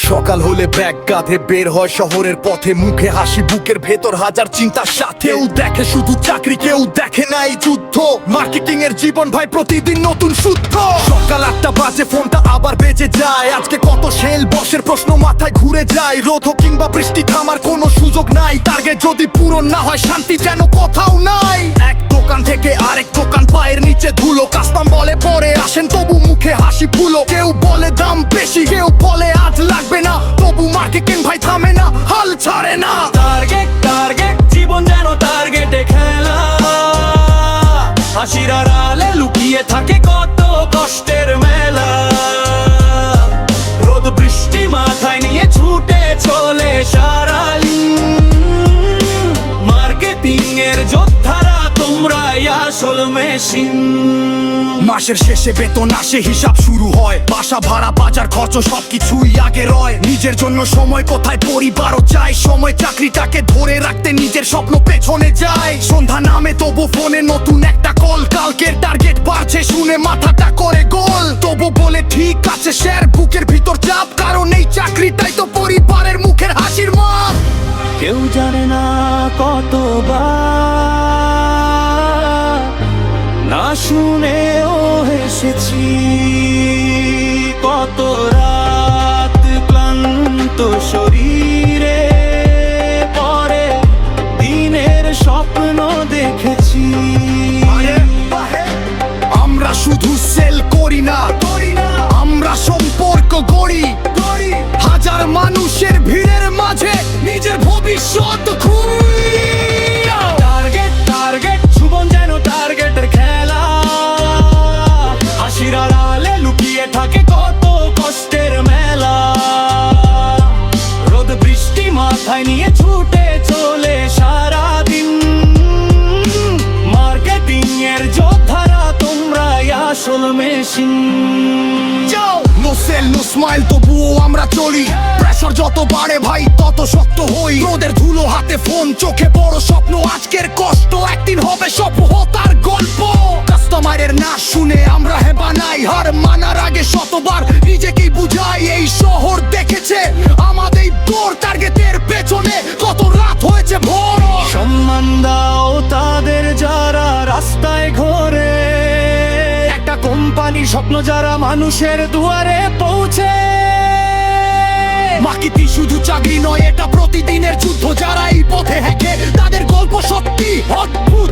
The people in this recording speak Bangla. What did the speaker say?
সকাল হলে ব্যাগ কাঁধে বের হয় শহরের পথে, মুখে হাসি বুকের ভেতর হাজার চিন্তার সাথে। কেউ দেখে শুধু চাকরি, কেউ দেখে নাই যুদ্ধ। মার্কেটিং এর জীবন ভাই প্রতিদিন নতুন সূত্র। সকাল 8টা বাজে, ফোনটা আবার বেজে যায়। আজকে কত সেল, বসের প্রশ্ন মাথায় ঘুরে যায়। রোদ হোক কিংবা বৃষ্টি, থামার কোনো সুযোগ নাই। টার্গেট যদি পূরণ না হয়, শান্তি যেন কোথাও নাই। এক দোকান থেকে আরেক দোকান, পায়ের নিচে ধুলো। কাস্টম বলে পরে আসেন, তবু মুখে হাসি ফুলো। কেউ বলে দাম বেশি, কেউ বলে আজ লাগবে না, তবু মার্কেটিং ভাই থামে না, হাল ছাড়ে না। টার্গেট টার্গেট, জীবন যেন টার্গেটে খেলা। হাসির আড়ালে লুকিয়ে থাকে কত কষ্টের মেলা। রোদ বৃষ্টি মাথায় নিয়ে ছুটে চলে সারাদিন। মার্কেটিং এর যোদ্ধারা তোমরাই আসল মেশিন। মাসের শেষে বেতন আসে, হিসাব শুরু হয়। বাসা ভাড়া, বাজার খরচ সবকিছুই আগে রয়। নিজের জন্য সময় কোথায়, পরিবারও চাই সময়। চাকরিটাকে ধরে রাখতে নিজের স্বপ্ন পেছনে যায়। সন্ধ্যা নামে তবু ফোনে নতুন একটা কল। কালকের টার্গেট বাড়ছে শুনে মাথাটা করে গোল। তবু বলে ঠিক আছে স্যার, বুকের ভিতর চাপ। কারণ এই চাকরিটাই তো পরিবারের মুখের হাসির মাপ। কেউ জানে না কতবার না শুনেও হেসেছি। কত রাত ক্লান্ত শরীরে পরে দিনের স্বপ্ন দেখেছি। আমরা শুধু সেল করি না, আমরা সম্পর্ক গড়ি। হাজার মানুষের ভিড়ের মাঝে নিজের ভবিষ্যৎ খুঁড়ি। টার্গেট টার্গেট, জীবন যেন টার্গেটের খেলা। হাসির আড়ালে লুকিয়ে থাকে কত কষ্টের মেলা। রোদ বৃষ্টি মাথায় নিয়ে ছুটে চলে সারাদিন। মার্কেটিং এর যোদ্ধারা তোমরাই আসল machine. No sale no smile, তবুও আমরা চলি। প্রেশার যত বাড়ে ভাই তত শক্ত হই। রোদের ধুলো হাতে ফোন, চোখে বড় স্বপ্ন। আজকের কষ্ট একদিন হবে সফলতার গল্প। কাস্টমারের না শুনে আমরা বানাই হার। মানার আগে শতবার নিজেকেই বুঝাই। এই শহর দেখেছে আমাদের দৌড়, টার্গেটের পেছনে কত রাত হয়েছে ভোর। সম্মান দাও তাদের যারা রাস্তায় ঘোরে। একটা কোম্পানির স্বপ্ন যারা মানুষের দুয়ারে পৌঁছে। মার্কেটিং শুধু চাকরি নয়, এটা প্রতিদিনের যুদ্ধ। যারা এই পথে হেঁটে তাদের গল্প সত্যি অদ্ভুত।